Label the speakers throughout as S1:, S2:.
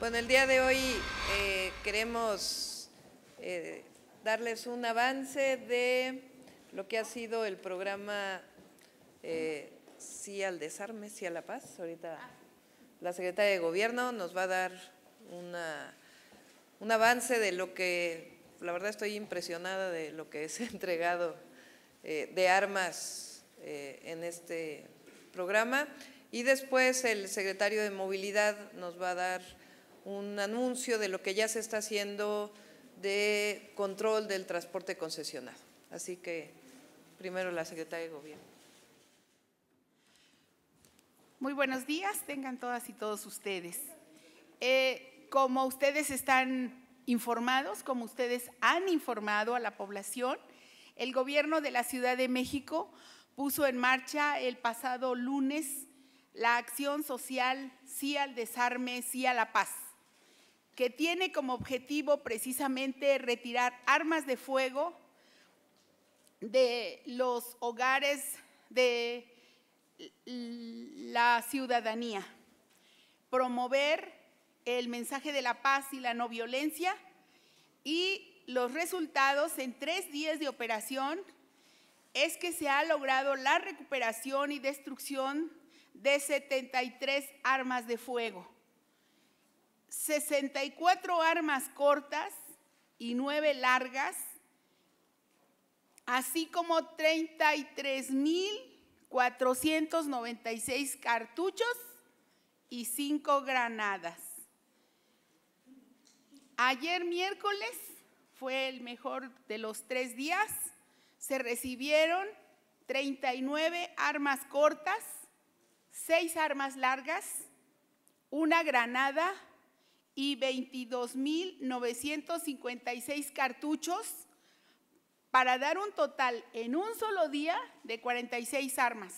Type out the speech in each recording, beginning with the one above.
S1: Bueno, el día de hoy queremos darles un avance de lo que ha sido el programa Sí al Desarme, Sí a la Paz. Ahorita la secretaria de Gobierno nos va a dar un avance de lo que, la verdad estoy impresionada de lo que se ha entregado de armas en este programa. Y después el secretario de Movilidad nos va a dar un anuncio de lo que ya se está haciendo de control del transporte concesionado. Así que primero la secretaria de Gobierno.
S2: Muy buenos días, tengan todas y todos ustedes. Como ustedes están informados, como ustedes han informado a la población, el Gobierno de la Ciudad de México puso en marcha el pasado lunes la acción social Sí al Desarme, Sí a la Paz, que tiene como objetivo precisamente retirar armas de fuego de los hogares de la ciudadanía, promover el mensaje de la paz y la no violencia, y los resultados en 3 días de operación es que se ha logrado la recuperación y destrucción de 73 armas de fuego, 64 armas cortas y 9 largas, así como 33,496 cartuchos y 5 granadas. Ayer miércoles fue el mejor de los 3 días, se recibieron 39 armas cortas, 6 armas largas, 1 granada y 22,956 cartuchos, para dar un total en un solo día de 46 armas.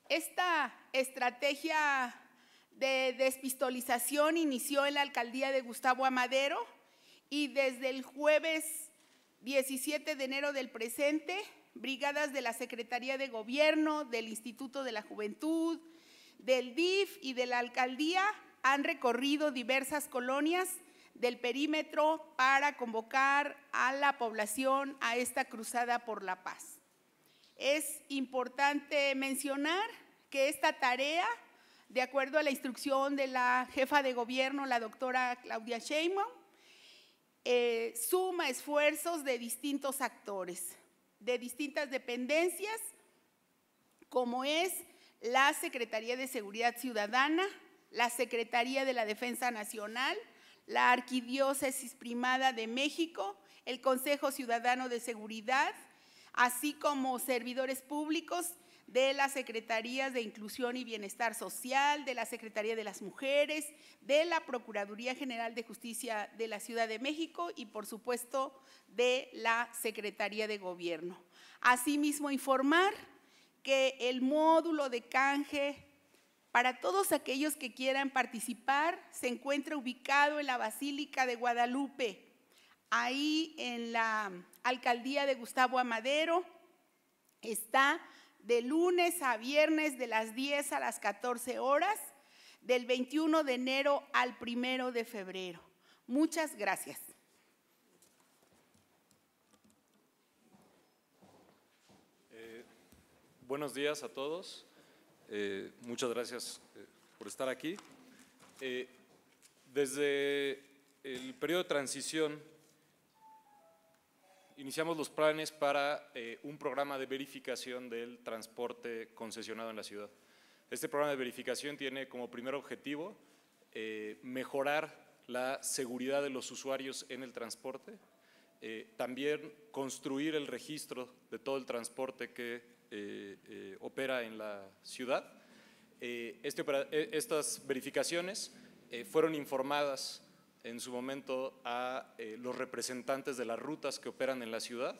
S2: Esta estrategia de despistolización inició en la alcaldía de Gustavo Amadero y desde el jueves 17 de enero del presente, brigadas de la Secretaría de Gobierno, del Instituto de la Juventud, del DIF y de la alcaldía han recorrido diversas colonias del perímetro para convocar a la población a esta cruzada por la paz. Es importante mencionar que esta tarea, de acuerdo a la instrucción de la jefa de gobierno, la doctora Claudia Sheinbaum, suma esfuerzos de distintos actores, de distintas dependencias, como es la Secretaría de Seguridad Ciudadana, la Secretaría de la Defensa Nacional, la Arquidiócesis Primada de México, el Consejo Ciudadano de Seguridad, así como servidores públicos de las Secretarías de Inclusión y Bienestar Social, de la Secretaría de las Mujeres, de la Procuraduría General de Justicia de la Ciudad de México y, por supuesto, de la Secretaría de Gobierno. Asimismo, informar que el módulo de canje para todos aquellos que quieran participar se encuentra ubicado en la Basílica de Guadalupe, ahí en la alcaldía de Gustavo Amadero. Está de lunes a viernes de las 10 a las 14 horas, del 21 de enero al 1 de febrero. Muchas gracias.
S3: Buenos días a todos. Muchas gracias por estar aquí. Desde el periodo de transición iniciamos los planes para un programa de verificación del transporte concesionado en la ciudad. Este programa de verificación tiene como primer objetivo mejorar la seguridad de los usuarios en el transporte, también construir el registro de todo el transporte que opera en la ciudad. Estas verificaciones fueron informadas en su momento a los representantes de las rutas que operan en la ciudad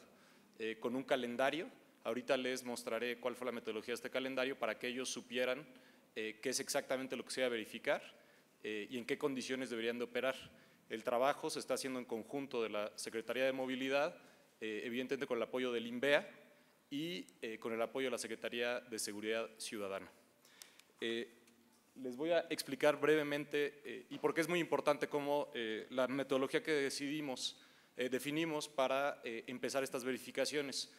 S3: con un calendario. Ahorita les mostraré cuál fue la metodología de este calendario para que ellos supieran qué es exactamente lo que se va a verificar y en qué condiciones deberían de operar. El trabajo se está haciendo en conjunto de la Secretaría de Movilidad, evidentemente con el apoyo del INVEA y con el apoyo de la Secretaría de Seguridad Ciudadana. les voy a explicar brevemente y por qué es muy importante cómo la metodología que definimos para empezar estas verificaciones.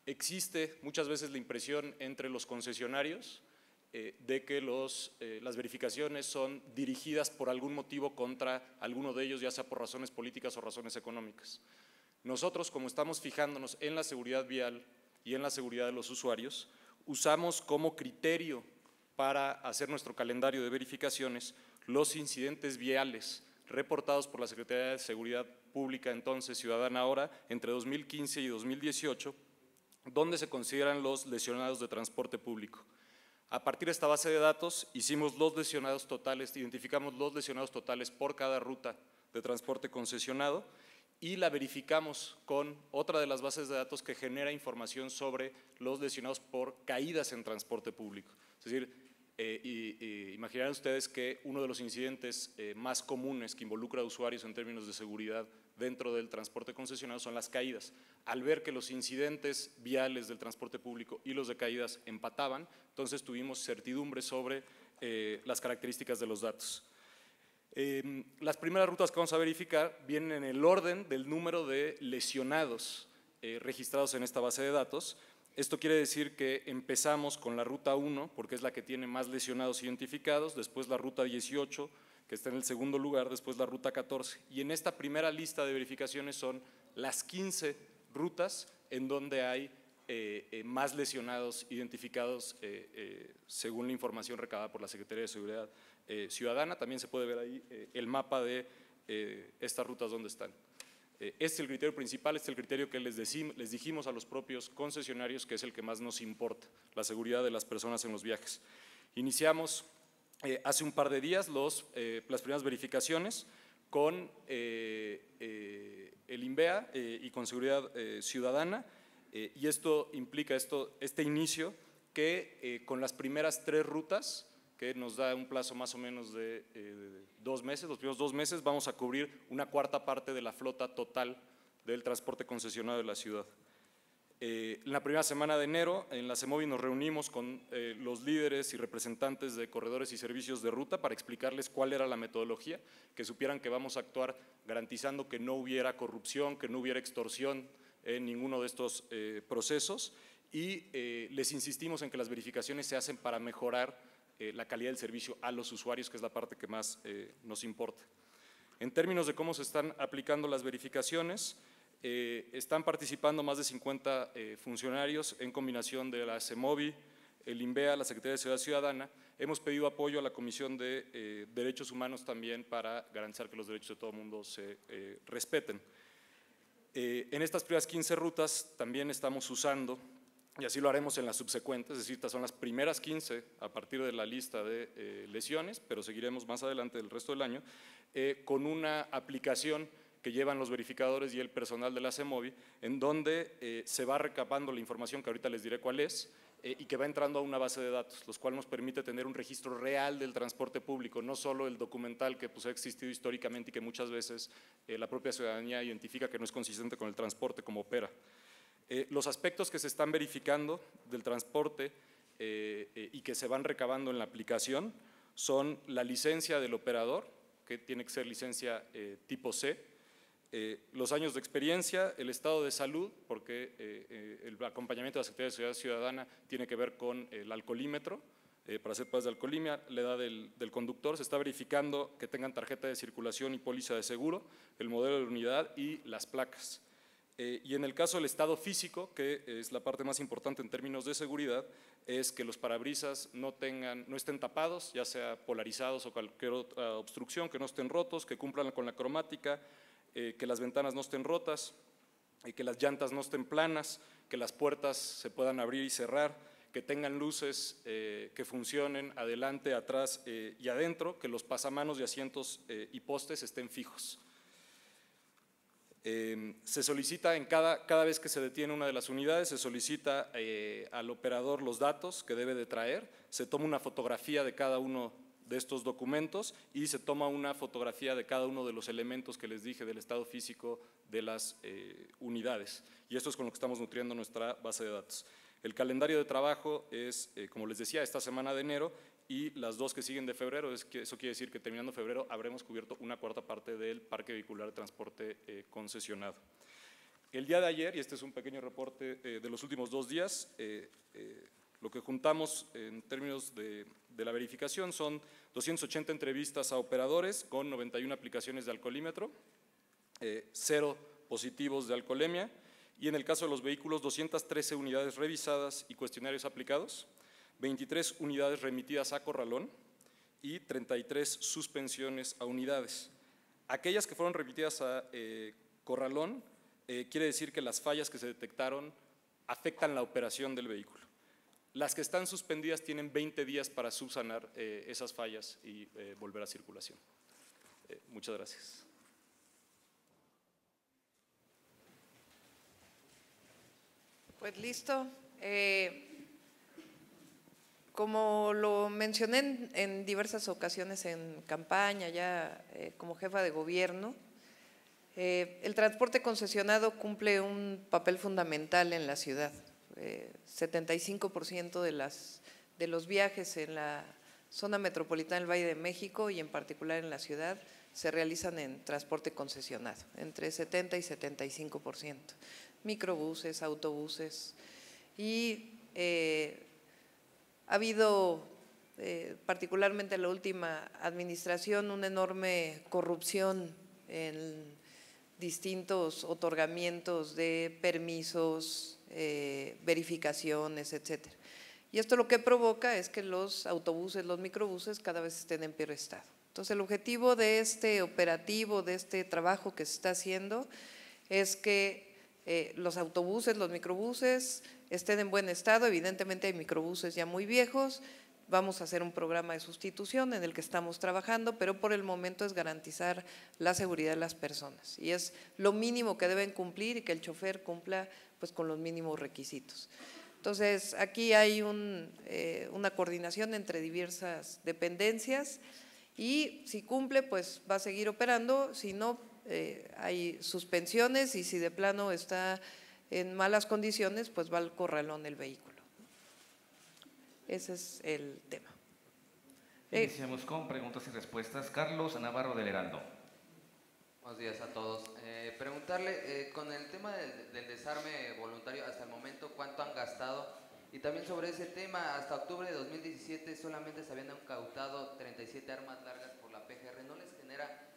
S3: Existe muchas veces la impresión entre los concesionarios de que las verificaciones son dirigidas por algún motivo contra alguno de ellos, ya sea por razones políticas o razones económicas. Nosotros, como estamos fijándonos en la seguridad vial y en la seguridad de los usuarios, usamos como criterio para hacer nuestro calendario de verificaciones los incidentes viales reportados por la Secretaría de Seguridad Pública, entonces Ciudadana ahora, entre 2015 y 2018, donde se consideran los lesionados de transporte público. A partir de esta base de datos hicimos los lesionados totales, identificamos los lesionados totales por cada ruta de transporte concesionado y la verificamos con otra de las bases de datos que genera información sobre los lesionados por caídas en transporte público. Es decir, imaginarán ustedes que uno de los incidentes más comunes que involucra a usuarios en términos de seguridad dentro del transporte concesionado son las caídas. Al ver que los incidentes viales del transporte público y los de caídas empataban, entonces tuvimos certidumbre sobre las características de los datos. Las primeras rutas que vamos a verificar vienen en el orden del número de lesionados registrados en esta base de datos. Esto quiere decir que empezamos con la ruta 1, porque es la que tiene más lesionados identificados, después la ruta 18, que está en el segundo lugar, después la ruta 14. Y en esta primera lista de verificaciones son las 15 rutas en donde hay más lesionados identificados según la información recabada por la Secretaría de Seguridad Ciudadana. También se puede ver ahí el mapa de estas rutas donde están. Este es el criterio principal, este es el criterio que les dijimos a los propios concesionarios que es el que más nos importa, la seguridad de las personas en los viajes. Iniciamos hace un par de días las primeras verificaciones con el INVEA y con Seguridad Ciudadana y esto implica este inicio que con las primeras 3 rutas que nos da un plazo más o menos de 2 meses, los primeros 2 meses vamos a cubrir una cuarta parte de la flota total del transporte concesionado de la ciudad. En la primera semana de enero, en la CEMOVI nos reunimos con los líderes y representantes de corredores y servicios de ruta para explicarles cuál era la metodología, que supieran que vamos a actuar garantizando que no hubiera corrupción, que no hubiera extorsión en ninguno de estos procesos y les insistimos en que las verificaciones se hacen para mejorar la calidad del servicio a los usuarios, que es la parte que más nos importa. En términos de cómo se están aplicando las verificaciones, están participando más de 50 funcionarios en combinación de la CEMOVI, el INVEA, la Secretaría de Seguridad Ciudadana. Hemos pedido apoyo a la Comisión de Derechos Humanos también para garantizar que los derechos de todo el mundo se respeten. En estas primeras 15 rutas también estamos usando, y así lo haremos en las subsecuentes, es decir, estas son las primeras 15 a partir de la lista de lesiones, pero seguiremos más adelante el resto del año, con una aplicación que llevan los verificadores y el personal de la CEMOVI, en donde se va recabando la información que ahorita les diré cuál es, y que va entrando a una base de datos, los cuales nos permite tener un registro real del transporte público, no solo el documental que pues, ha existido históricamente y que muchas veces la propia ciudadanía identifica que no es consistente con el transporte como opera. Los aspectos que se están verificando del transporte y que se van recabando en la aplicación son la licencia del operador, que tiene que ser licencia tipo C, los años de experiencia, el estado de salud, porque el acompañamiento de la Secretaría de Seguridad Ciudadana tiene que ver con el alcoholímetro, para hacer pruebas de alcoholemia, la edad del conductor, se está verificando que tengan tarjeta de circulación y póliza de seguro, el modelo de unidad y las placas. Y en el caso del estado físico, que es la parte más importante en términos de seguridad, es que los parabrisas no estén tapados, ya sea polarizados o cualquier otra obstrucción, que no estén rotos, que cumplan con la cromática, que las ventanas no estén rotas, que las llantas no estén planas, que las puertas se puedan abrir y cerrar, que tengan luces que funcionen adelante, atrás y adentro, que los pasamanos de asientos y postes estén fijos. Se solicita cada vez que se detiene una de las unidades, se solicita al operador los datos que debe de traer, se toma una fotografía de cada uno de estos documentos y se toma una fotografía de cada uno de los elementos que les dije del estado físico de las unidades. Y esto es con lo que estamos nutriendo nuestra base de datos. El calendario de trabajo es, como les decía, esta semana de enero y las 2 que siguen de febrero, eso quiere decir que terminando febrero habremos cubierto una cuarta parte del parque vehicular de transporte concesionado. El día de ayer, y este es un pequeño reporte de los últimos 2 días, lo que juntamos en términos de la verificación son 280 entrevistas a operadores con 91 aplicaciones de alcoholímetro, 0 positivos de alcoholemia, y en el caso de los vehículos 213 unidades revisadas y cuestionarios aplicados, 23 unidades remitidas a corralón y 33 suspensiones a unidades. Aquellas que fueron remitidas a corralón, quiere decir que las fallas que se detectaron afectan la operación del vehículo. Las que están suspendidas tienen 20 días para subsanar esas fallas y volver a circulación. Muchas gracias.
S1: Pues listo. Como lo mencioné en diversas ocasiones en campaña, ya como jefa de gobierno, el transporte concesionado cumple un papel fundamental en la ciudad. 75% de los viajes en la zona metropolitana del Valle de México y en particular en la ciudad se realizan en transporte concesionado, entre 70 y 75%. Microbuses, autobuses, y ha habido, particularmente en la última administración, una enorme corrupción en distintos otorgamientos de permisos, verificaciones, etcétera. Y esto lo que provoca es que los autobuses, los microbuses cada vez estén en peor estado. Entonces, el objetivo de este operativo, de este trabajo que se está haciendo, es que los autobuses, los microbuses estén en buen estado. Evidentemente hay microbuses ya muy viejos, vamos a hacer un programa de sustitución en el que estamos trabajando, pero por el momento es garantizar la seguridad de las personas y es lo mínimo que deben cumplir y que el chofer cumpla pues con los mínimos requisitos. Entonces, aquí hay una coordinación entre diversas dependencias y si cumple, pues va a seguir operando, si no, hay suspensiones y si de plano está en malas condiciones, pues va al corralón el vehículo. Ese es el tema.
S4: Iniciamos con preguntas y respuestas. Carlos Navarro del Heraldo.
S5: Buenos días a todos. Preguntarle, con el tema del desarme voluntario, hasta el momento, ¿cuánto han gastado? Y también sobre ese tema, hasta octubre de 2017 solamente se habían incautado 37 armas largas por la PGR. ¿No les genera,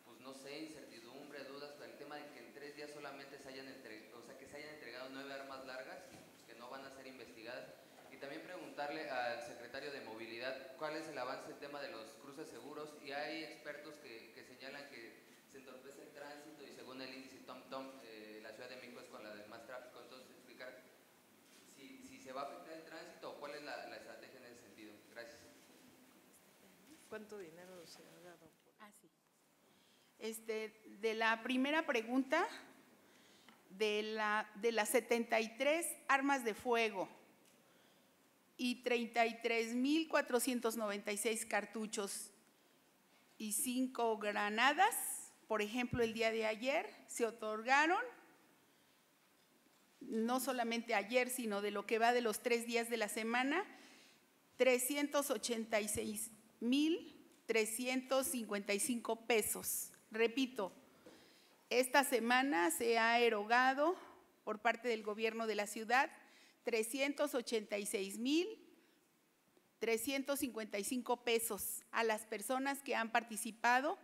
S5: pues no sé, incertidumbre, dudas, por el tema de que en 3 días solamente se hayan entregado 9 armas largas y pues, que no van a ser investigadas? Y también preguntarle al secretario de Movilidad cuál es el avance del tema de los cruces seguros, y hay expertos que señalan que se entorpece el tránsito y según el índice TomTom, la Ciudad de México es con la del más tráfico. Entonces, explicar si se va a afectar el tránsito o cuál es la estrategia en ese sentido. Gracias.
S1: ¿Cuánto dinero se ha dado?
S2: Sí. De la primera pregunta, de las 73 armas de fuego y 33,496 cartuchos y 5 granadas, por ejemplo, el día de ayer se otorgaron, no solamente ayer, sino de lo que va de los 3 días de la semana, 386,355 pesos. Repito, esta semana se ha erogado por parte del gobierno de la ciudad 386,355 pesos a las personas que han participado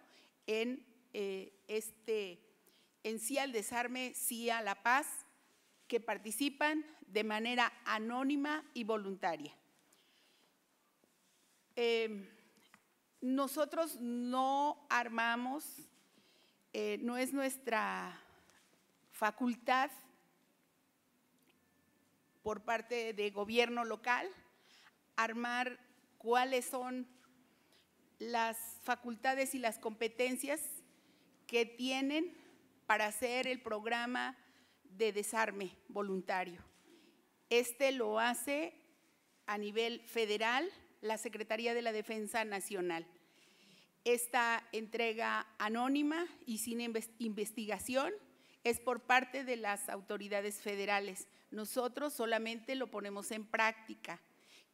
S2: en sí al desarme, sí a la paz, que participan de manera anónima y voluntaria. Nosotros no armamos, no es nuestra facultad por parte de gobierno local armar cuáles son las facultades y las competencias que tienen para hacer el programa de desarme voluntario. Lo hace a nivel federal la Secretaría de la Defensa Nacional. Esta entrega anónima y sin investigación es por parte de las autoridades federales. Nosotros solamente lo ponemos en práctica.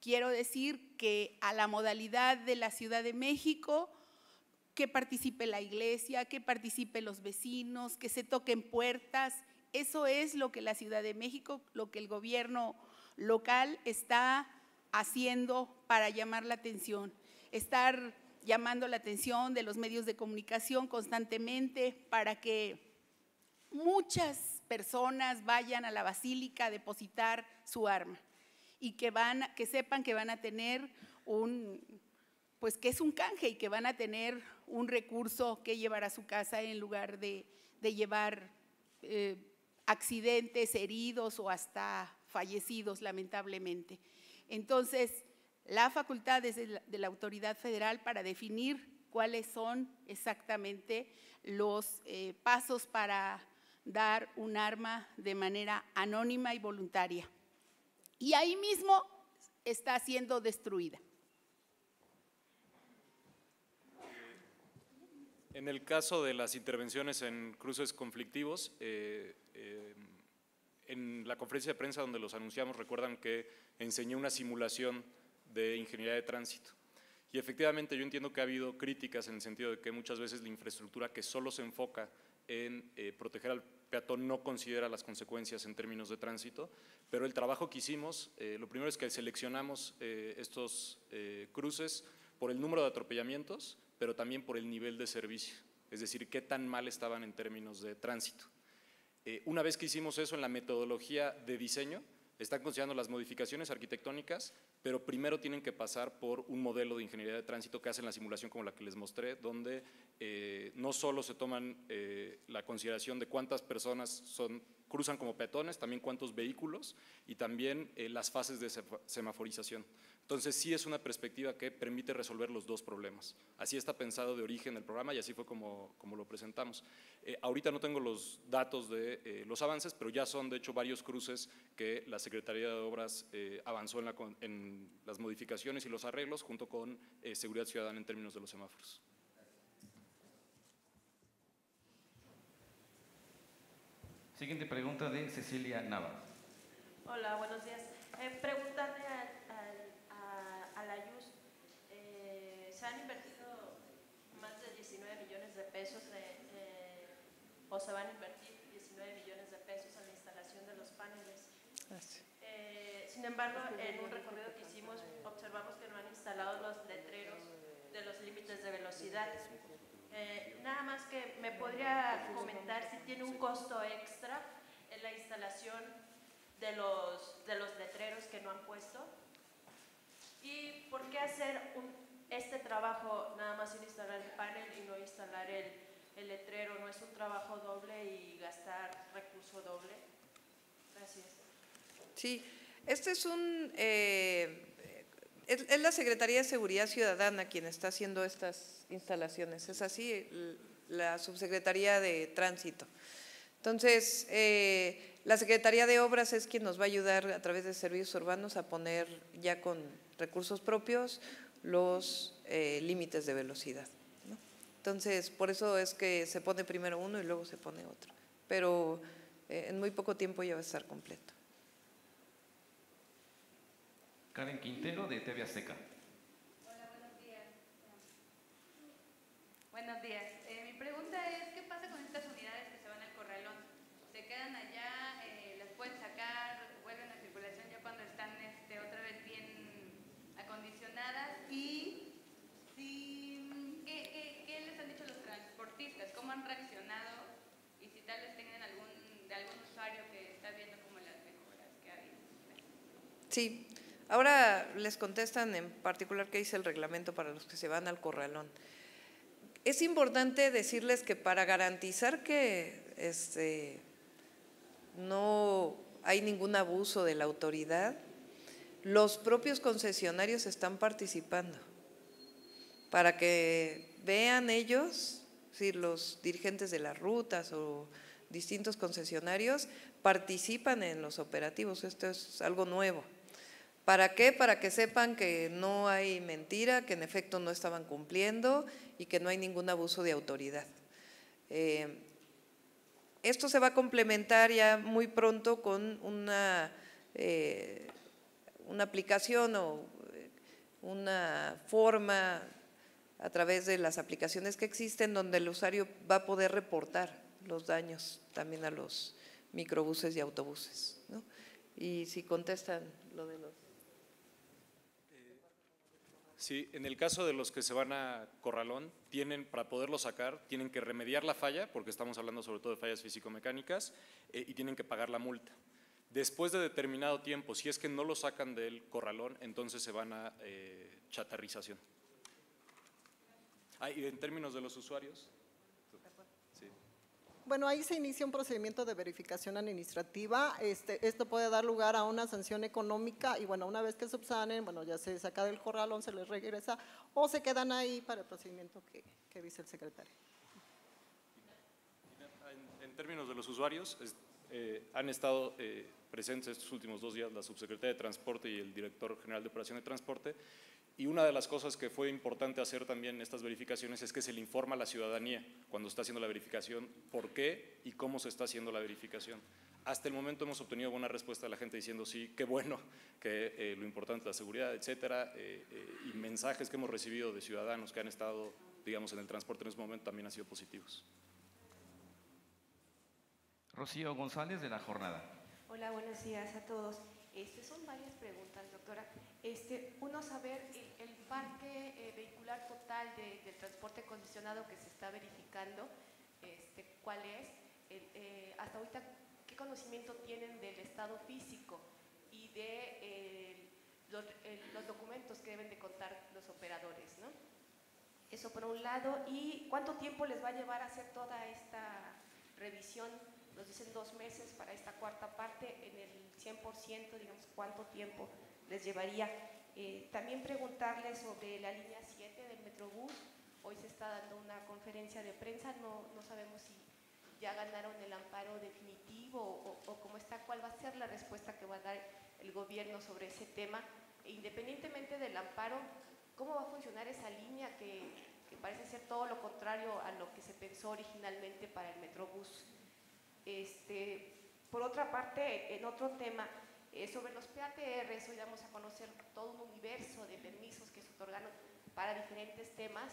S2: Quiero decir que a la modalidad de la Ciudad de México, que participe la iglesia, que participen los vecinos, que se toquen puertas. Eso es lo que la Ciudad de México, lo que el gobierno local está haciendo para llamar la atención. Estar llamando la atención de los medios de comunicación constantemente para que muchas personas vayan a la basílica a depositar su arma y que sepan que van a tener pues que es un canje y que van a tener un recurso que llevar a su casa en lugar de llevar accidentes, heridos o hasta fallecidos, lamentablemente. Entonces, la facultad es de la autoridad federal para definir cuáles son exactamente los pasos para dar un arma de manera anónima y voluntaria. Y ahí mismo está siendo destruida.
S3: En el caso de las intervenciones en cruces conflictivos, en la conferencia de prensa donde los anunciamos, recuerdan que enseñé una simulación de ingeniería de tránsito. Y efectivamente yo entiendo que ha habido críticas en el sentido de que muchas veces la infraestructura que solo se enfoca en proteger al peatón no considera las consecuencias en términos de tránsito, pero el trabajo que hicimos, lo primero es que seleccionamos estos cruces por el número de atropellamientos, pero también por el nivel de servicio, es decir, qué tan mal estaban en términos de tránsito. Una vez que hicimos eso en la metodología de diseño, están considerando las modificaciones arquitectónicas, pero primero tienen que pasar por un modelo de ingeniería de tránsito que hacen la simulación como la que les mostré, donde no solo se toman la consideración de cuántas personas cruzan como peatones, también cuántos vehículos y también las fases de semaforización. Entonces sí es una perspectiva que permite resolver los dos problemas. Así está pensado de origen el programa y así fue como lo presentamos. Ahorita no tengo los datos de los avances, pero ya son de hecho varios cruces que la Secretaría de Obras avanzó en las modificaciones y los arreglos junto con Seguridad Ciudadana en términos de los semáforos.
S4: Siguiente pregunta de Cecilia Nava.
S6: Hola, buenos días. Preguntarle a la IUS, se han invertido más de 19 millones de pesos o se van a invertir 19 millones de pesos en la instalación de los paneles. Sin embargo, en un recorrido que hicimos observamos que no han instalado los letreros de los límites de velocidad. Nada más que me podría comentar si tiene un costo extra en la instalación de los letreros que no han puesto y por qué hacer este trabajo nada más sin instalar el panel y no instalar el letrero. No es un trabajo doble y gastar recurso doble. Gracias.
S1: Sí, este es la Secretaría de Seguridad Ciudadana quien está haciendo estas instalaciones, es así, la Subsecretaría de Tránsito. Entonces, la Secretaría de Obras es quien nos va a ayudar a través de servicios urbanos a poner ya con recursos propios los límites de velocidad, ¿no? Entonces, por eso es que se pone primero uno y luego se pone otro, pero en muy poco tiempo ya va a estar completo.
S4: Karen Quintero, de TV Azteca.
S7: Hola, buenos días. Buenos días. Mi pregunta es, ¿qué pasa con estas unidades que se van al corralón? ¿Se quedan allá, las pueden sacar, vuelven a circulación ya cuando están otra vez bien acondicionadas? Y ¿qué les han dicho los transportistas? ¿Cómo han reaccionado? Y si tal vez tienen algún usuario que está viendo como las mejoras que ha habido.
S1: Sí. Ahora les contestan en particular qué dice el reglamento para los que se van al corralón. Es importante decirles que para garantizar que no hay ningún abuso de la autoridad, los propios concesionarios están participando para que vean ellos, si los dirigentes de las rutas o distintos concesionarios participan en los operativos. Esto es algo nuevo. ¿Para qué? Para que sepan que no hay mentira, que en efecto no estaban cumpliendo y que no hay ningún abuso de autoridad. Esto se va a complementar ya muy pronto con una aplicación o una forma a través de las aplicaciones que existen donde el usuario va a poder reportar los daños también a los microbuses y autobuses, ¿no? Y si contestan lo de los…
S3: Sí, en el caso de los que se van a corralón, para poderlo sacar, tienen que remediar la falla, porque estamos hablando sobre todo de fallas físico-mecánicas, y tienen que pagar la multa. Después de determinado tiempo, si es que no lo sacan del corralón, entonces se van a chatarrización. Y en términos de los usuarios… Sí.
S8: Bueno, ahí se inicia un procedimiento de verificación administrativa. Esto puede dar lugar a una sanción económica y bueno, una vez que subsanen, bueno, ya se saca del corralón, se les regresa o se quedan ahí para el procedimiento que dice el secretario.
S3: En términos de los usuarios, han estado presentes estos últimos 2 días la subsecretaria de Transporte y el director general de Operación de Transporte, y una de las cosas que fue importante hacer también en estas verificaciones es que se le informa a la ciudadanía cuando está haciendo la verificación por qué y cómo se está haciendo la verificación. Hasta el momento hemos obtenido buena respuesta de la gente diciendo sí, qué bueno, que lo importante es la seguridad, etcétera, y mensajes que hemos recibido de ciudadanos que han estado, digamos, en el transporte en ese momento también han sido positivos.
S4: Rocío González, de La Jornada.
S9: Hola, buenos días a todos. Son varias preguntas, doctora. Uno, saber el parque vehicular total del transporte concesionado que se está verificando, ¿cuál es? Hasta ahorita, ¿qué conocimiento tienen del estado físico y de los documentos que deben de contar los operadores, ¿no? Eso por un lado. ¿Y cuánto tiempo les va a llevar a hacer toda esta revisión? Nos dicen 2 meses para esta cuarta parte, en el 100%, digamos, ¿cuánto tiempo les llevaría? También preguntarles sobre la línea 7 del Metrobús. Hoy se está dando una conferencia de prensa, no sabemos si ya ganaron el amparo definitivo o cómo está, cuál va a ser la respuesta que va a dar el gobierno sobre ese tema. E independientemente del amparo, ¿cómo va a funcionar esa línea que parece ser todo lo contrario a lo que se pensó originalmente para el Metrobús? Por otra parte, en otro tema, sobre los PATRs, hoy damos a conocer todo un universo de permisos que se otorgaron para diferentes temas.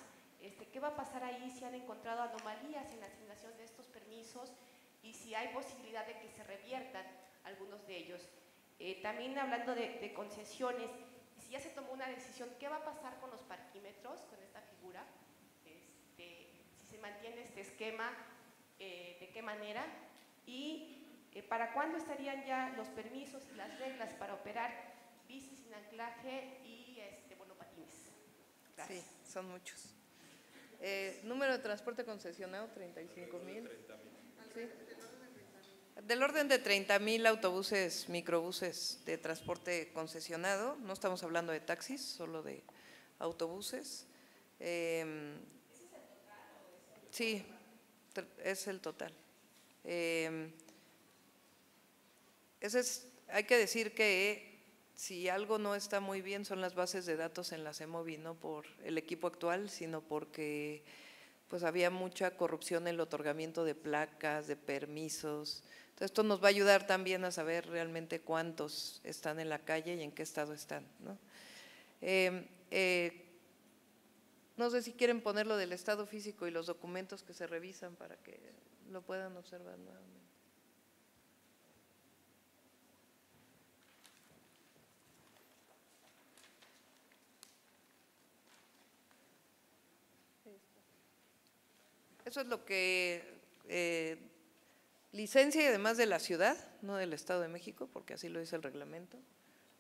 S9: ¿Qué va a pasar ahí si han encontrado anomalías en la asignación de estos permisos y si hay posibilidad de que se reviertan algunos de ellos? También hablando de concesiones, si ya se tomó una decisión, ¿qué va a pasar con los parquímetros, con esta figura? Si se mantiene este esquema, ¿de qué manera? Y ¿para cuándo estarían ya los permisos y las reglas para operar bicis sin anclaje y monopatines? Gracias.
S1: Sí, son muchos. Número de transporte concesionado, 35,000. Sí. Del orden de 30,000 autobuses, microbuses de transporte concesionado. No estamos hablando de taxis, solo de autobuses. Sí, es el total. Hay que decir que si algo no está muy bien son las bases de datos en la CEMOVI, no por el equipo actual, sino porque pues había mucha corrupción en el otorgamiento de placas, de permisos. Entonces, esto nos va a ayudar también a saber realmente cuántos están en la calle y en qué estado están, ¿no? No sé si quieren poner lo del estado físico y los documentos que se revisan para que lo puedan observar nuevamente. Eso es lo que licencia y además de la ciudad, no del Estado de México, porque así lo dice el reglamento.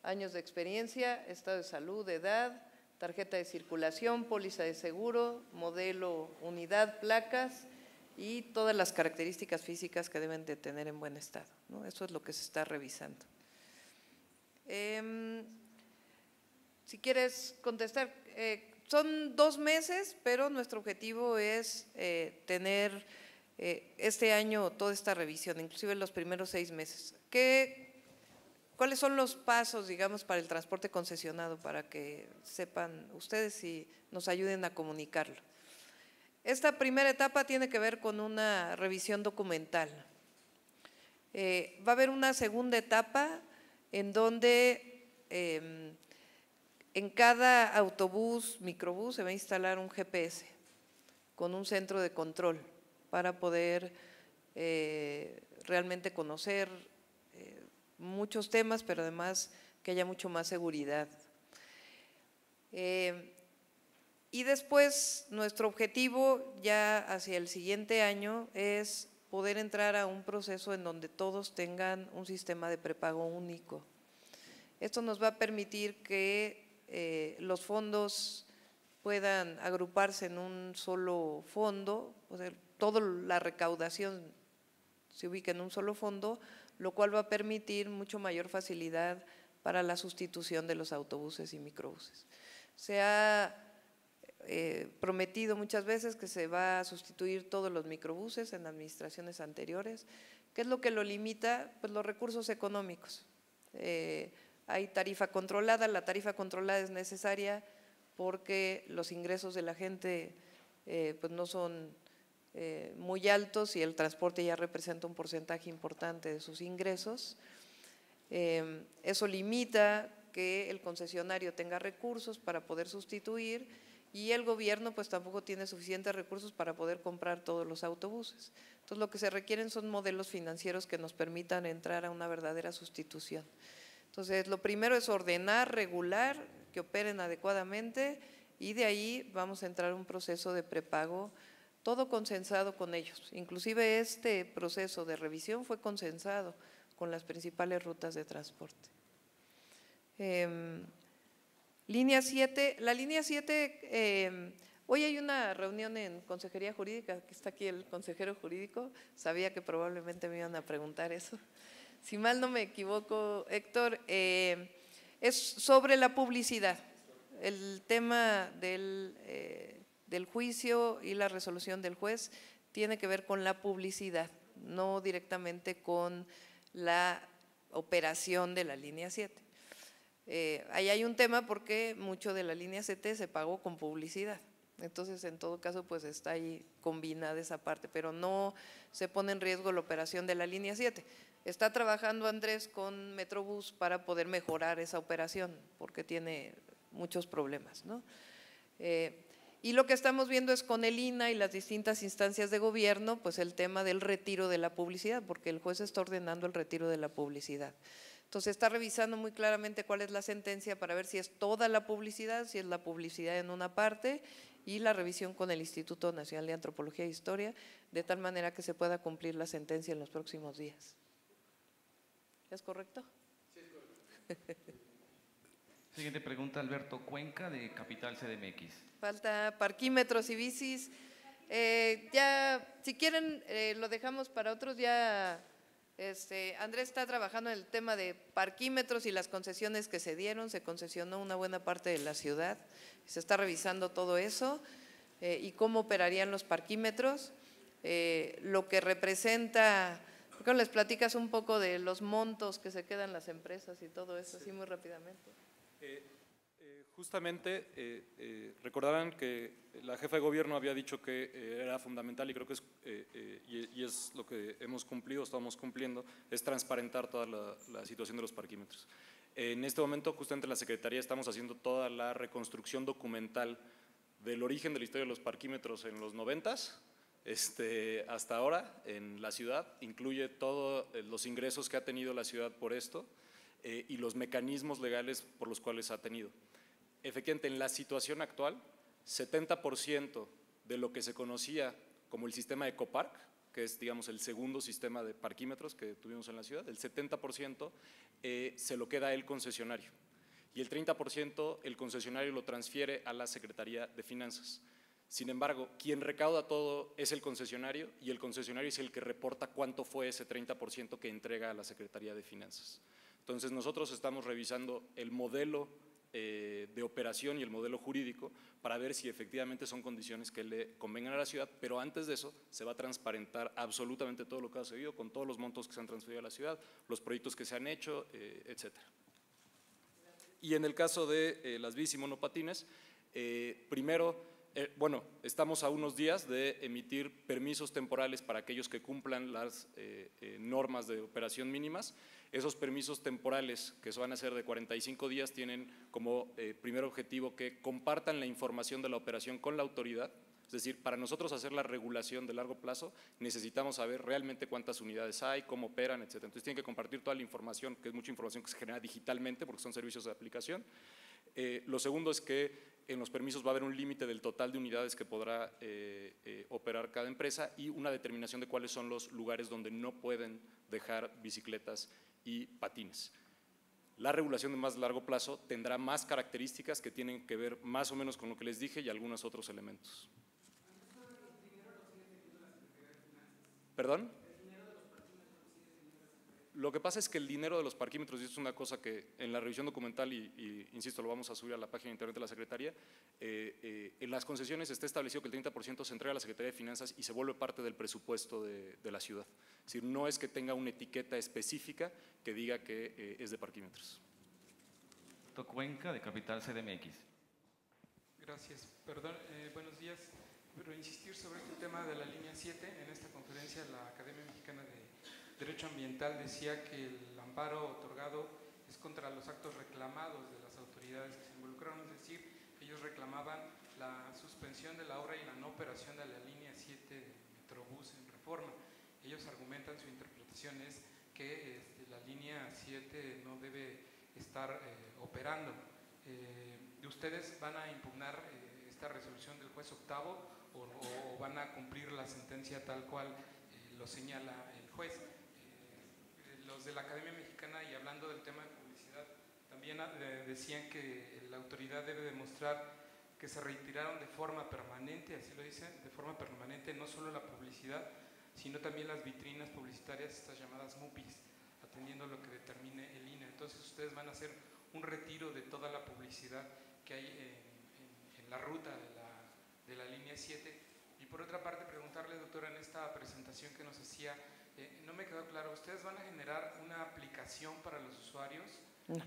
S1: Años de experiencia, estado de salud, edad, tarjeta de circulación, póliza de seguro, modelo, unidad, placas y todas las características físicas que deben de tener en buen estado, ¿no? Eso es lo que se está revisando. Si quieres contestar, son 2 meses, pero nuestro objetivo es tener este año toda esta revisión, inclusive los primeros 6 meses. ¿Cuáles son los pasos, digamos, para el transporte concesionado, para que sepan ustedes y nos ayuden a comunicarlo? Esta primera etapa tiene que ver con una revisión documental. Va a haber una segunda etapa en donde en cada autobús, microbús, se va a instalar un GPS con un centro de control para poder realmente conocer muchos temas, pero además que haya mucho más seguridad. Y después nuestro objetivo ya hacia el siguiente año es poder entrar a un proceso en donde todos tengan un sistema de prepago único. Esto nos va a permitir que los fondos puedan agruparse en un solo fondo, o sea, toda la recaudación se ubica en un solo fondo, lo cual va a permitir mucho mayor facilidad para la sustitución de los autobuses y microbuses. Se ha prometido muchas veces que se va a sustituir todos los microbuses en administraciones anteriores. ¿Qué es lo que lo limita? Pues los recursos económicos. Hay tarifa controlada, la tarifa controlada es necesaria porque los ingresos de la gente pues no son muy altos y el transporte ya representa un porcentaje importante de sus ingresos. Eso limita que el concesionario tenga recursos para poder sustituir y el gobierno pues tampoco tiene suficientes recursos para poder comprar todos los autobuses. Entonces lo que se requieren son modelos financieros que nos permitan entrar a una verdadera sustitución. Entonces lo primero es ordenar, regular, que operen adecuadamente y de ahí vamos a entrar a un proceso de prepago, todo consensado con ellos. Inclusive este proceso de revisión fue consensado con las principales rutas de transporte. Línea 7, la línea 7, hoy hay una reunión en Consejería Jurídica, que está aquí el consejero jurídico, sabía que probablemente me iban a preguntar eso. Si mal no me equivoco, Héctor, es sobre la publicidad, el tema del juicio y la resolución del juez tiene que ver con la publicidad, no directamente con la operación de la línea 7. Ahí hay un tema porque mucho de la línea 7 se pagó con publicidad, entonces en todo caso pues está ahí combinada esa parte, pero no se pone en riesgo la operación de la línea 7. Está trabajando Andrés con Metrobús para poder mejorar esa operación porque tiene muchos problemas, ¿no? Y lo que estamos viendo es con el INAH y las distintas instancias de gobierno, pues el tema del retiro de la publicidad, porque el juez está ordenando el retiro de la publicidad. Entonces está revisando muy claramente cuál es la sentencia para ver si es toda la publicidad, si es la publicidad en una parte y la revisión con el Instituto Nacional de Antropología e Historia, de tal manera que se pueda cumplir la sentencia en los próximos días. ¿Es correcto?
S4: Sí, es correcto. Siguiente pregunta, Alberto Cuenca, de Capital CDMX.
S1: Falta parquímetros y bicis. Ya, si quieren, lo dejamos para otros. Ya Andrés está trabajando en el tema de parquímetros y las concesiones que se dieron. Se concesionó una buena parte de la ciudad. Se está revisando todo eso y cómo operarían los parquímetros. Lo que representa… ¿Por qué no les platicas un poco de los montos que se quedan las empresas y todo eso, así muy rápidamente?
S3: Justamente recordarán que la jefa de gobierno había dicho que era fundamental y creo que es, y es lo que hemos cumplido, estamos cumpliendo, es transparentar toda la situación de los parquímetros. En este momento, justamente en la Secretaría estamos haciendo toda la reconstrucción documental del origen de la historia de los parquímetros en los 90s, hasta ahora en la ciudad, incluye todos los ingresos que ha tenido la ciudad por esto y los mecanismos legales por los cuales ha tenido. Efectivamente, en la situación actual, 70% de lo que se conocía como el sistema Ecopark, que es, digamos, el segundo sistema de parquímetros que tuvimos en la ciudad, el 70% se lo queda el concesionario y el 30% el concesionario lo transfiere a la Secretaría de Finanzas. Sin embargo, quien recauda todo es el concesionario y el concesionario es el que reporta cuánto fue ese 30% que entrega a la Secretaría de Finanzas. Entonces, nosotros estamos revisando el modelo de operación y el modelo jurídico para ver si efectivamente son condiciones que le convengan a la ciudad, pero antes de eso se va a transparentar absolutamente todo lo que ha sucedido con todos los montos que se han transferido a la ciudad, los proyectos que se han hecho, etcétera. Y en el caso de las bicis y monopatines, primero Bueno, estamos a unos días de emitir permisos temporales para aquellos que cumplan las normas de operación mínimas. Esos permisos temporales, que van a ser de 45 días, tienen como primer objetivo que compartan la información de la operación con la autoridad. Es decir, para nosotros hacer la regulación de largo plazo necesitamos saber realmente cuántas unidades hay, cómo operan, etc. Entonces tienen que compartir toda la información, que es mucha información que se genera digitalmente porque son servicios de aplicación. Lo segundo es que en los permisos va a haber un límite del total de unidades que podrá operar cada empresa y una determinación de cuáles son los lugares donde no pueden dejar bicicletas y patines. La regulación de más largo plazo tendrá más características que tienen que ver más o menos con lo que les dije y algunos otros elementos. ¿Perdón? Lo que pasa es que el dinero de los parquímetros, y esto es una cosa que en la revisión documental, y insisto, lo vamos a subir a la página de internet de la Secretaría, en las concesiones está establecido que el 30% se entrega a la Secretaría de Finanzas y se vuelve parte del presupuesto de la ciudad. Es decir, no es que tenga una etiqueta específica que diga que es de parquímetros.
S4: Cuenca, de Capital CDMX.
S10: Gracias. Perdón, buenos días. Pero insistir sobre este tema de la línea 7, en esta conferencia la Academia Mexicana de Derecho Ambiental decía que el amparo otorgado es contra los actos reclamados de las autoridades que se involucraron, es decir, ellos reclamaban la suspensión de la obra y la no operación de la línea 7 de Metrobús en Reforma. Ellos argumentan, su interpretación es que la línea 7 no debe estar operando. ¿Ustedes van a impugnar esta resolución del juez octavo o van a cumplir la sentencia tal cual lo señala el juez? Los de la Academia Mexicana, y hablando del tema de publicidad, también decían que la autoridad debe demostrar que se retiraron de forma permanente, así lo dicen, de forma permanente, no solo la publicidad, sino también las vitrinas publicitarias, estas llamadas MUPIs, atendiendo lo que determine el INE. Entonces ustedes van a hacer un retiro de toda la publicidad que hay en la ruta de la línea 7. Y por otra parte, preguntarle, doctora, en esta presentación que nos hacía, no me quedó claro, ¿ustedes van a generar una aplicación para los usuarios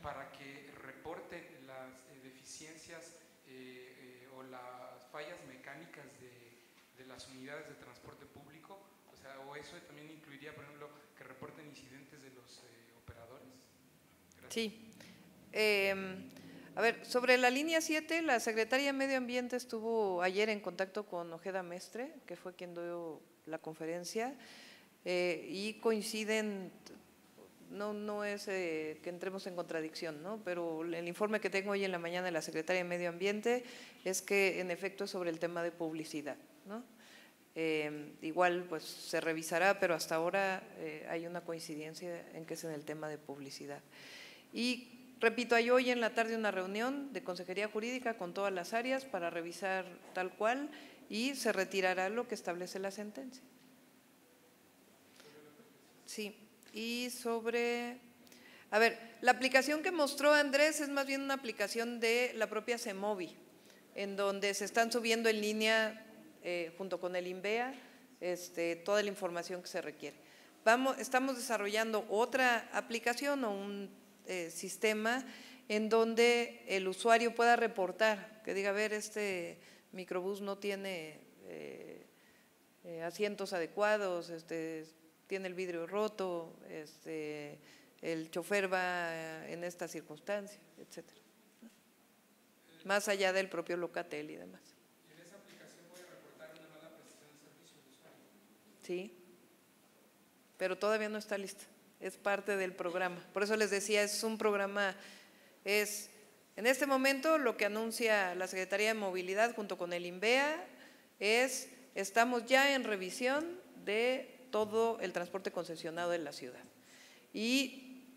S10: para que reporten las deficiencias o las fallas mecánicas de las unidades de transporte público? O sea, ¿o eso también incluiría, por ejemplo, que reporten incidentes de los operadores? Gracias.
S1: Sí. A ver, sobre la línea 7, la Secretaría de Medio Ambiente estuvo ayer en contacto con Ojeda Mestre, que fue quien dio la conferencia, y coinciden, no es que entremos en contradicción, ¿no? Pero el informe que tengo hoy en la mañana de la Secretaría de Medio Ambiente es que en efecto es sobre el tema de publicidad, ¿no? Igual pues se revisará, pero hasta ahora hay una coincidencia en que es en el tema de publicidad. Y repito, hay hoy en la tarde una reunión de Consejería Jurídica con todas las áreas para revisar tal cual y se retirará lo que establece la sentencia. Sí, y sobre… A ver, la aplicación que mostró Andrés es más bien una aplicación de la propia CEMOVI, en donde se están subiendo en línea, junto con el INVEA, toda la información que se requiere. Estamos desarrollando otra aplicación o un sistema en donde el usuario pueda reportar, que diga, a ver, este microbús no tiene asientos adecuados, tiene el vidrio roto, el chofer va en esta circunstancia, etcétera. Más allá del propio Locatel y demás.
S10: ¿Y en esa aplicación puede reportar una mala prestación de servicio del usuario?
S1: Sí, pero todavía no está lista. Es parte del programa. Por eso les decía, es un programa, en este momento lo que anuncia la Secretaría de Movilidad junto con el INVEA estamos ya en revisión de todo el transporte concesionado en la ciudad. Y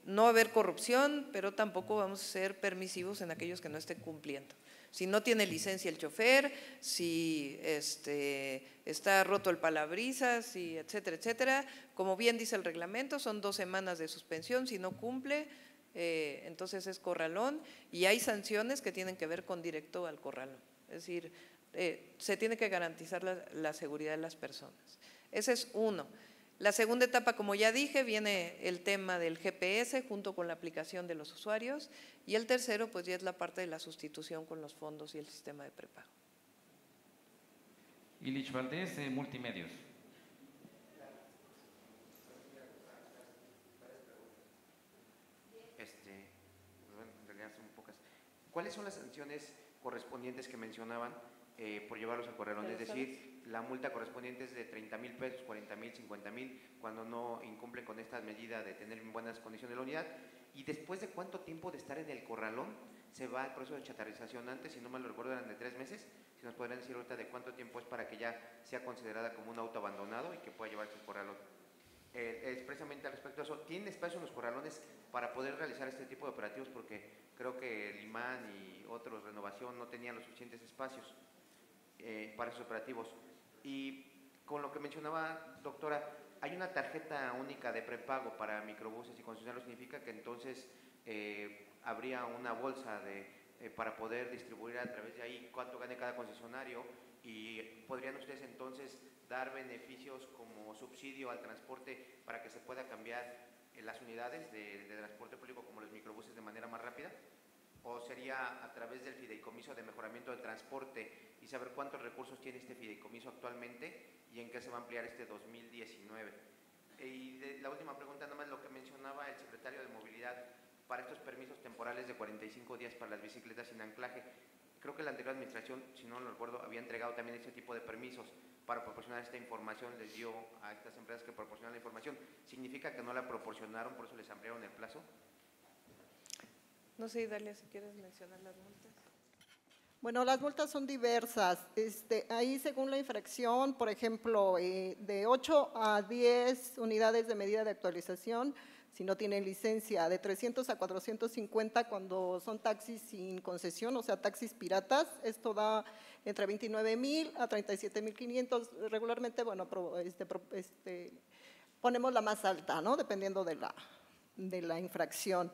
S1: no va a haber corrupción, pero tampoco vamos a ser permisivos en aquellos que no estén cumpliendo. Si no tiene licencia el chofer, si está roto el parabrisas, si etcétera, etcétera. Como bien dice el reglamento, son 2 semanas de suspensión. Si no cumple, entonces es corralón y hay sanciones que tienen que ver con directo al corralón. Es decir, se tiene que garantizar la seguridad de las personas. Ese es uno. La segunda etapa, como ya dije, viene el tema del GPS junto con la aplicación de los usuarios y el tercero pues ya es la parte de la sustitución con los fondos y el sistema de prepago.
S4: Ilich Valdés, de Multimedios.
S11: Bueno, en realidad son pocas. ¿Cuáles son las sanciones correspondientes que mencionaban por llevarlos al corralón? Es decir, la multa correspondiente es de 30,000 pesos, 40,000, 50,000, cuando no incumplen con esta medida de tener en buenas condiciones la unidad. ¿Y después de cuánto tiempo de estar en el corralón se va el proceso de chatarrización? Antes, si no mal lo recuerdo, eran de 3 meses. Si nos podrían decir ahorita de cuánto tiempo es para que ya sea considerada como un auto abandonado y que pueda llevarse al corralón. Expresamente al respecto de eso, ¿tienen espacio en los corralones para poder realizar este tipo de operativos? Porque creo que el IMAN y otros, Renovación, no tenían los suficientes espacios para esos operativos. Y con lo que mencionaba, doctora, hay una tarjeta única de prepago para microbuses y concesionarios, significa que entonces habría una bolsa para poder distribuir a través de ahí cuánto gane cada concesionario, y podrían ustedes entonces dar beneficios como subsidio al transporte para que se pueda cambiar las unidades de transporte público como los microbuses de manera más rápida, o sería a través del fideicomiso de mejoramiento del transporte, y saber cuántos recursos tiene este fideicomiso actualmente y en qué se va a ampliar este 2019. Y la última pregunta, nada más lo que mencionaba el secretario de Movilidad para estos permisos temporales de 45 días para las bicicletas sin anclaje. Creo que la anterior administración, si no lo recuerdo, había entregado también este tipo de permisos para proporcionar esta información, les dio a estas empresas que proporcionan la información. ¿Significa que no la proporcionaron, por eso les ampliaron el plazo?
S1: No sé, Dalia, si quieres mencionar las multas.
S8: Bueno, las multas son diversas. Ahí según la infracción, por ejemplo, de 8 a 10 unidades de medida de actualización, si no tienen licencia, de 300 a 450 cuando son taxis sin concesión, o sea, taxis piratas. Esto da entre 29,000 a 37,500. Regularmente, bueno, ponemos la más alta, ¿no? Dependiendo de la infracción.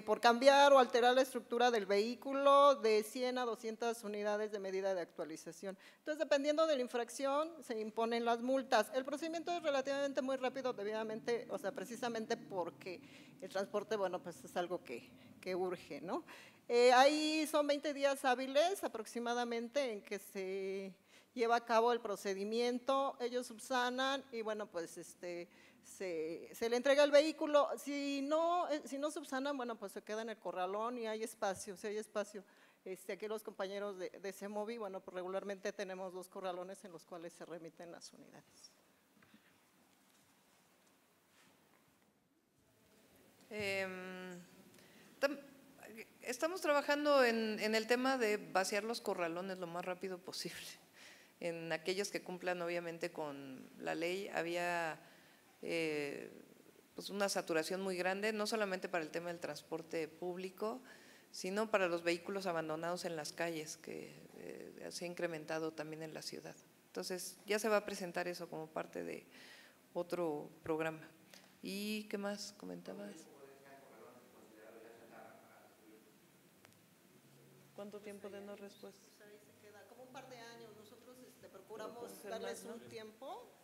S8: Por cambiar o alterar la estructura del vehículo, de 100 a 200 unidades de medida de actualización. Entonces, dependiendo de la infracción, se imponen las multas. El procedimiento es relativamente muy rápido, debidamente, o sea, precisamente porque el transporte, bueno, pues es algo que urge, ¿no? Ahí son 20 días hábiles aproximadamente en que se lleva a cabo el procedimiento, ellos subsanan y, bueno, pues se le entrega el vehículo. Si no subsanan, bueno, pues se queda en el corralón y hay espacio, si hay espacio. Aquí los compañeros de CEMOVI, bueno, pues regularmente tenemos 2 corralones en los cuales se remiten las unidades.
S1: Estamos trabajando en el tema de vaciar los corralones lo más rápido posible. En aquellos que cumplan obviamente con la ley, había pues una saturación muy grande, no solamente para el tema del transporte público, sino para los vehículos abandonados en las calles, que se ha incrementado también en la ciudad. Entonces, ya se va a presentar eso como parte de otro programa. ¿Y qué más comentabas? ¿Cuánto tiempo de no respuesta?
S8: Pues ahí se queda, como un par de años. Nosotros procuramos darles un tiempo.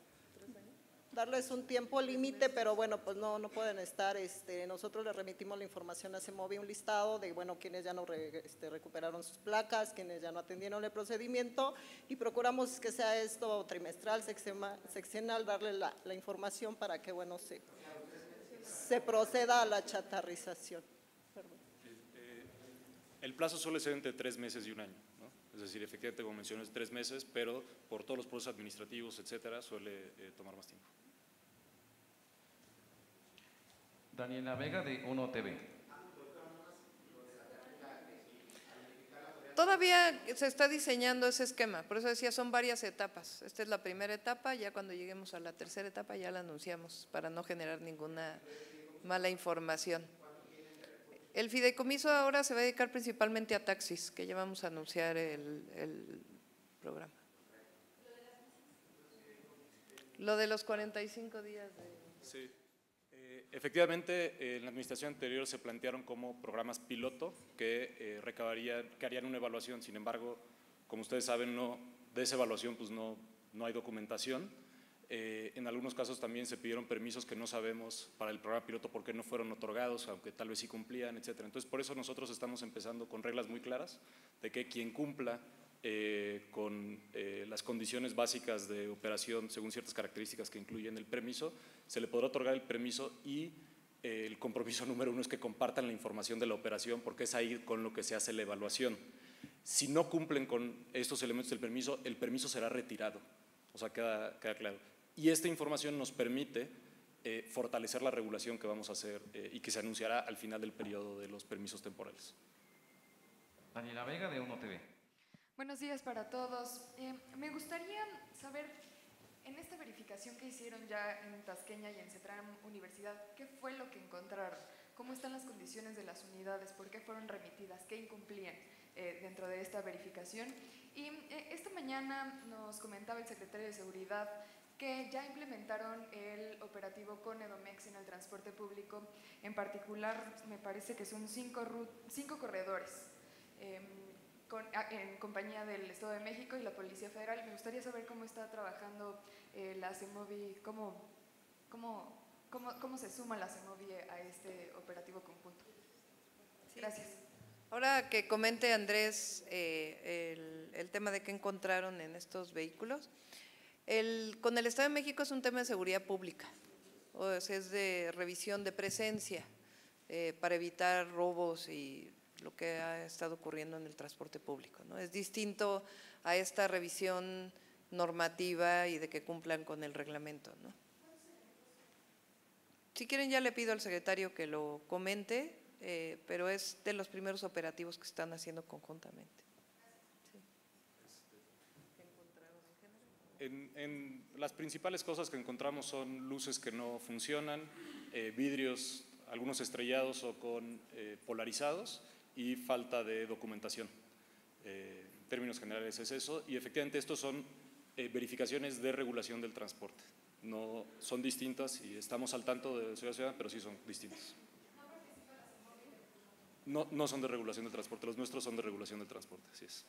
S8: Darles un tiempo límite, pero bueno, pues no pueden estar, nosotros les remitimos la información a CEMOVI, un listado de, bueno, quienes ya no recuperaron sus placas, quienes ya no atendieron el procedimiento, y procuramos que sea esto trimestral, sexenal, darle la información para que, bueno, se proceda a la chatarrización. Perdón.
S3: El plazo suele ser entre 3 meses y 1 año, ¿no? Es decir, efectivamente, como mencioné, 3 meses, pero por todos los procesos administrativos, etcétera, suele tomar más tiempo.
S4: Daniela Vega, de Uno TV.
S1: Todavía se está diseñando ese esquema, por eso decía, son varias etapas. Esta es la primera etapa, ya cuando lleguemos a la tercera etapa ya la anunciamos para no generar ninguna mala información. El fideicomiso ahora se va a dedicar principalmente a taxis, que ya vamos a anunciar el programa. Lo de los 45 días de…
S3: Sí. Efectivamente, en la administración anterior se plantearon como programas piloto que harían una evaluación. Sin embargo, como ustedes saben, de esa evaluación pues no hay documentación. En algunos casos también se pidieron permisos que no sabemos para el programa piloto por qué no fueron otorgados, aunque tal vez sí cumplían, etcétera. Entonces, por eso nosotros estamos empezando con reglas muy claras de que quien cumpla con las condiciones básicas de operación según ciertas características que incluyen el permiso, se le podrá otorgar el permiso y el compromiso número 1 es que compartan la información de la operación porque es ahí con lo que se hace la evaluación. Si no cumplen con estos elementos del permiso, el permiso será retirado, o sea, queda claro. Y esta información nos permite fortalecer la regulación que vamos a hacer y que se anunciará al final del periodo de los permisos temporales.
S4: Daniela Vega, de Uno TV.
S12: Buenos días para todos. Me gustaría saber, en esta verificación que hicieron ya en Tasqueña y en CETRAM Universidad, ¿qué fue lo que encontraron? ¿Cómo están las condiciones de las unidades? ¿Por qué fueron remitidas? ¿Qué incumplían dentro de esta verificación? Y esta mañana nos comentaba el secretario de Seguridad que ya implementaron el operativo con Edomex en el transporte público. En particular, me parece que son 5 corredores en compañía del Estado de México y la Policía Federal. Me gustaría saber cómo está trabajando la CEMOVI, cómo se suma la CEMOVI a este operativo conjunto. Gracias.
S1: Ahora que comente Andrés el tema de qué encontraron en estos vehículos. Con el Estado de México es un tema de seguridad pública, o sea, es de revisión de presencia para evitar robos y lo que ha estado ocurriendo en el transporte público, ¿no? Es distinto a esta revisión normativa y de que cumplan con el reglamento, ¿no? Si quieren ya le pido al secretario que lo comente, pero es de los primeros operativos que están haciendo conjuntamente.
S3: En las principales cosas que encontramos son luces que no funcionan, vidrios, algunos estrellados o con polarizados y falta de documentación. En términos generales es eso, y efectivamente estos son verificaciones de regulación del transporte. No son distintas y estamos al tanto de ciudad a ciudad, pero sí son distintas. No son de regulación del transporte, los nuestros son de regulación del transporte, así es.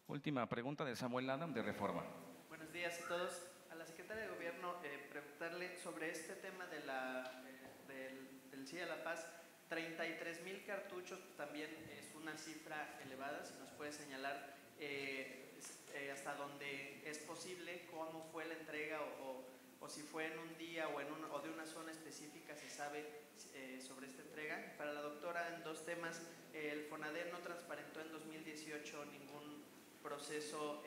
S4: Última pregunta de Samuel Adam, de Reforma.
S13: Buenos días a todos. A la secretaria de Gobierno, preguntarle sobre este tema de del CIA La Paz. 33,000 cartuchos también es una cifra elevada. Si nos puede señalar hasta dónde es posible, cómo fue la entrega o si fue en un día o de una zona específica, se sabe sobre esta entrega. Para la doctora, en 2 temas, el FONADER no transparentó en 2018 ningún proceso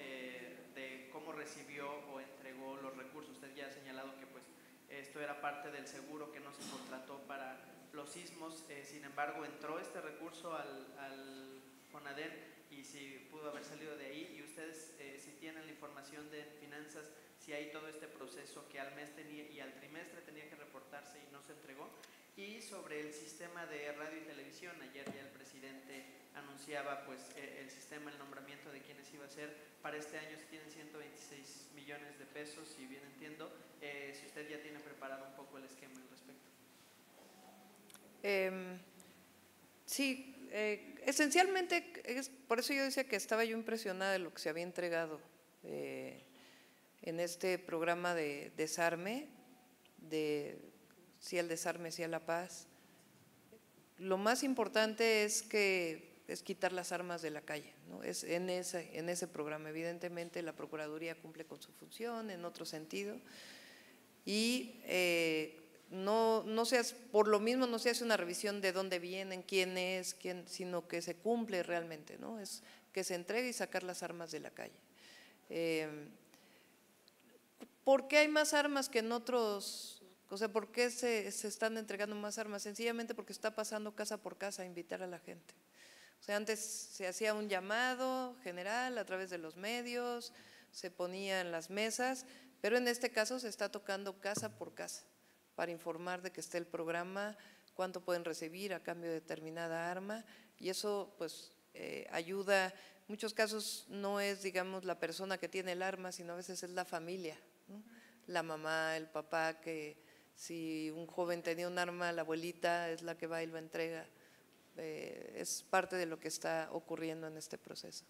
S13: de cómo recibió o entregó los recursos. Usted ya ha señalado que pues esto era parte del seguro que no se contrató para los sismos, sin embargo entró este recurso al FONADER y si pudo haber salido de ahí, y ustedes si tienen la información de finanzas, si hay todo este proceso que al mes tenía y al trimestre tenía que reportarse y no se entregó. Y sobre el sistema de radio y televisión, ayer ya el presidente anunciaba pues el sistema, el nombramiento de quienes iba a ser. Para este año se tienen 126 millones de pesos, si bien entiendo. Si usted ya tiene preparado un poco el esquema al respecto.
S1: Sí, esencialmente, por eso yo decía que estaba yo impresionada de lo que se había entregado en este programa de desarme, sí al desarme, sí a la paz. Lo más importante es quitar las armas de la calle, ¿no? Es en ese programa. Evidentemente la Procuraduría cumple con su función en otro sentido y por lo mismo no se hace una revisión de dónde vienen, quién es, sino que se cumple realmente, ¿no? Es que se entregue y sacar las armas de la calle. ¿Por qué hay más armas que en otros? O sea, ¿por qué se están entregando más armas? Sencillamente porque está pasando casa por casa a invitar a la gente. O sea, antes se hacía un llamado general a través de los medios, se ponía en las mesas, pero en este caso se está tocando casa por casa para informar de que está el programa, cuánto pueden recibir a cambio de determinada arma, y eso pues ayuda. En muchos casos no es, digamos, la persona que tiene el arma, sino a veces es la familia, ¿no? La mamá, el papá, que si un joven tenía un arma, la abuelita es la que va y lo entrega. Es parte de lo que está ocurriendo en este proceso.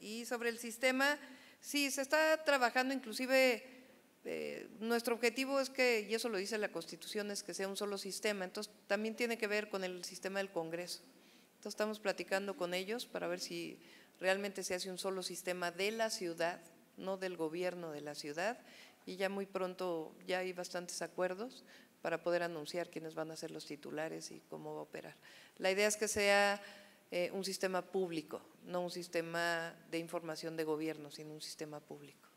S1: Y sobre el sistema, sí, se está trabajando, inclusive nuestro objetivo es que, y eso lo dice la Constitución, es que sea un solo sistema, entonces también tiene que ver con el sistema del Congreso. Entonces estamos platicando con ellos para ver si realmente se hace un solo sistema de la ciudad, no del gobierno de la ciudad, y ya muy pronto ya hay bastantes acuerdos para poder anunciar quiénes van a ser los titulares y cómo va a operar. La idea es que sea un sistema público, no un sistema de información de gobierno, sino un sistema público.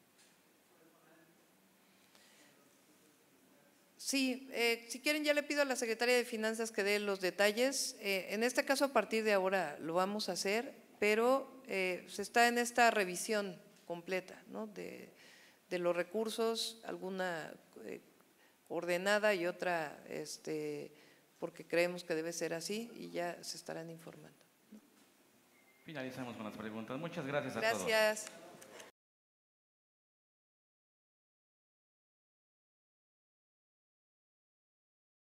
S1: Sí, si quieren ya le pido a la Secretaría de Finanzas que dé los detalles. En este caso a partir de ahora lo vamos a hacer, pero se está en esta revisión completa, ¿no? de los recursos, alguna ordenada y otra porque creemos que debe ser así y ya se estarán informando.
S4: Finalizamos con las preguntas. Muchas gracias a todos.
S1: Gracias.